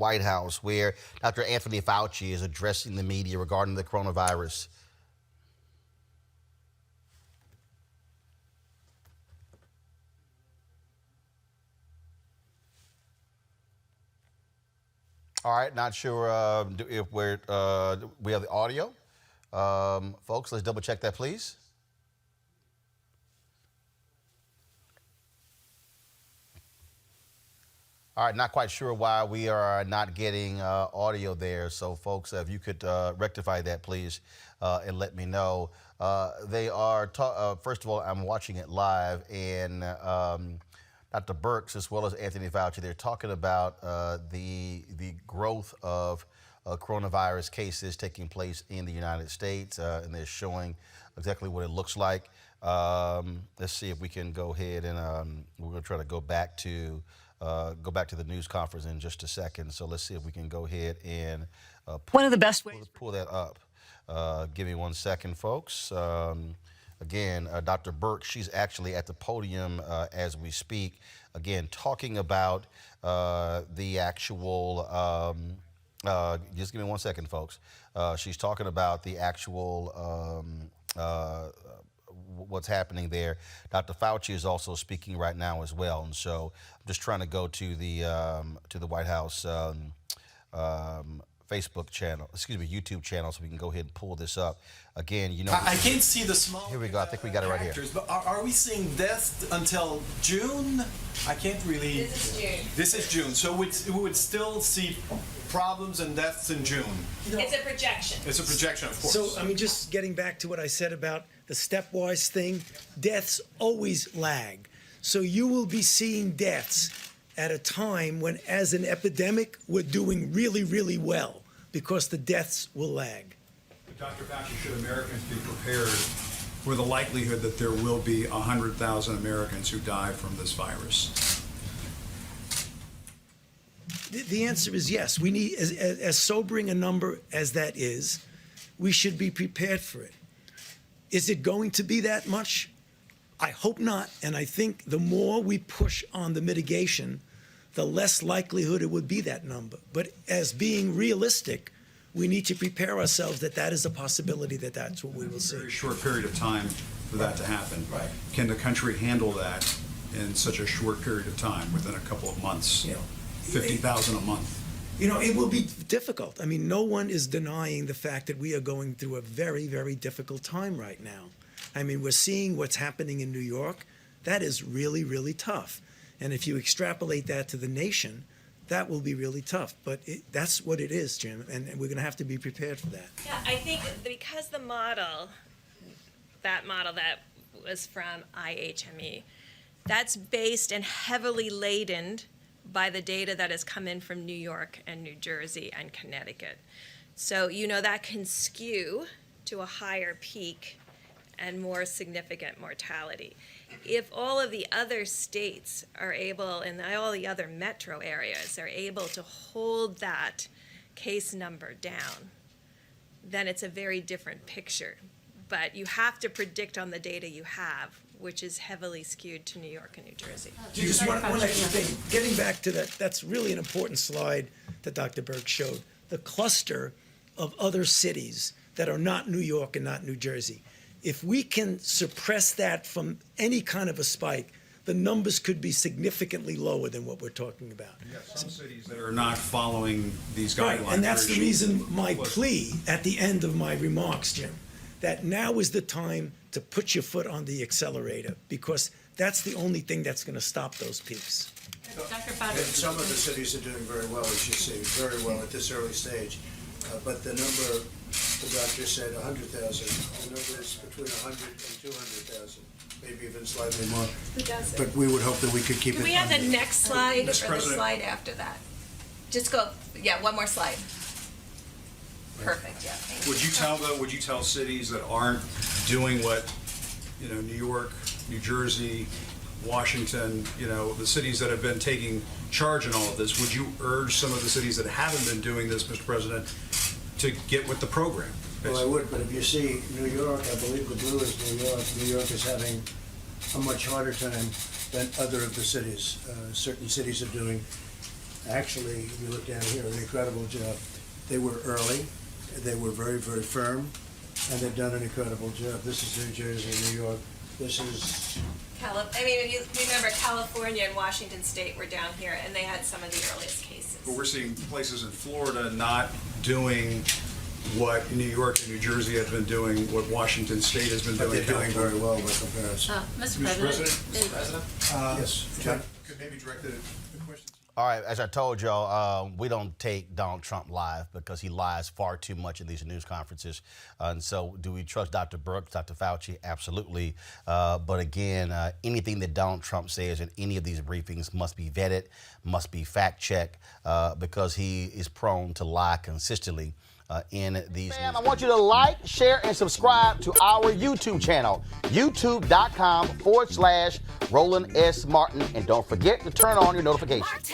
White House, where Dr. Anthony Fauci is addressing the media regarding the coronavirus. All right, not sure if we have the audio. Folks, let's double check that, please. All right, not quite sure why we are not getting audio there. So, folks, if you could rectify that, please, and let me know. They are, first of all, I'm watching it live, and Dr. Birx, as well as Anthony Fauci, they're talking about the growth of coronavirus cases taking place in the United States, and they're showing exactly what it looks like. Let's see if we can go ahead and we're going to try to go back to the news conference in just a second. So let's see if we can go ahead and one of the best ways pull that up. Give me 1 second, folks. Again, Dr. Birx, she's actually at the podium as we speak, again, talking about the actual, just give me 1 second, folks. She's talking about the actual what's happening there. Dr. Fauci is also speaking right now as well. And so I'm just trying to go to the White House Facebook channel, YouTube channel, so we can go ahead and pull this up. Again, you know. I can't see the small. Here we go. I think we got it right here. But are we seeing deaths until June? I can't really. This is June. This is June. So we would still see problems and deaths in June. It's a projection. It's a projection, of course. So, I mean, just getting back to what I said about the stepwise thing, deaths always lag. So you will be seeing deaths at a time when, as an epidemic, we're doing really, really well because the deaths will lag. Dr. Fauci, should Americans be prepared for the likelihood that there will be 100,000 Americans who die from this virus? The answer is yes. We need, as sobering a number as that is, we should be prepared for it. Is it going to be that much? I hope not. And I think the more we push on the mitigation, the less likelihood it would be that number. But as being realistic, we need to prepare ourselves that that is a possibility, that that's what we will see. A very short period of time for that to happen. Right. Can the country handle that in such a short period of time, within a couple of months? You know, 50,000 a month. You know, it will be difficult. I mean, no one is denying the fact that we are going through a very, very difficult time right now. I mean, we're seeing what's happening in New York. That is really, really tough. And if you extrapolate that to the nation, that will be really tough. But that's what it is, Jim, and we're going to have to be prepared for that. Yeah, I think because the model, that was from IHME, that's based and heavily laden by the data that has come in from New York and New Jersey and Connecticut. So, you know, that can skew to a higher peak and more significant mortality. If all of the other states are able, and all the other metro areas are able to hold that case number down, then it's a very different picture. But you have to predict on the data you have, which is heavily skewed to New York and New Jersey. Just one extra thing. Getting back to that, that's really an important slide that Dr. Birx showed. The cluster of other cities that are not New York and not New Jersey. If we can suppress that from any kind of a spike, the numbers could be significantly lower than what we're talking about. You have some cities that are not following these guidelines. Right, and that's the reason my plea at the end of my remarks, Jim, that now is the time to put your foot on the accelerator, because that's the only thing that's going to stop those peaks. Dr. And some of the cities are doing very well, as you see, very well at this early stage. But the number, the doctor said 100,000, the number is between 100 and 200,000, maybe even slightly more. Who does it? But we would hope that we could keep it. Can we have the under. next slide or the President. slide after that? Just go, yeah, one more slide. Perfect, yeah. Thank you. Would you tell cities that aren't doing what, you know, New York, New Jersey, Washington, you know, the cities that have been taking charge in all of this, would you urge some of the cities that haven't been doing this, Mr. President, to get with the program? Well, I would, but if you see New York, I believe the blue is New York. New York is having a much harder time than other of the cities. Certain cities are doing actually, if you look down here, an incredible job. They were early, they were very, very firm, and they've done an incredible job. This is New Jersey, New York. This is, I mean, if you remember, California and Washington State were down here, and they had some of the earliest cases. But we're seeing places in Florida not doing what New York and New Jersey have been doing, what Washington State has been but doing. they're doing very well by comparison. Mr. President. Yes, Could maybe direct the question. All right, as I told y'all, we don't take Donald Trump live because he lies far too much in these news conferences. And so do we trust Dr. Brooks, Dr. Fauci? Absolutely. But again, anything that Donald Trump says in any of these briefings must be vetted, must be fact-checked, because he is prone to lie consistently in these news. I want you to like, share, and subscribe to our YouTube channel, youtube.com/Roland S. Martin. And don't forget to turn on your notifications.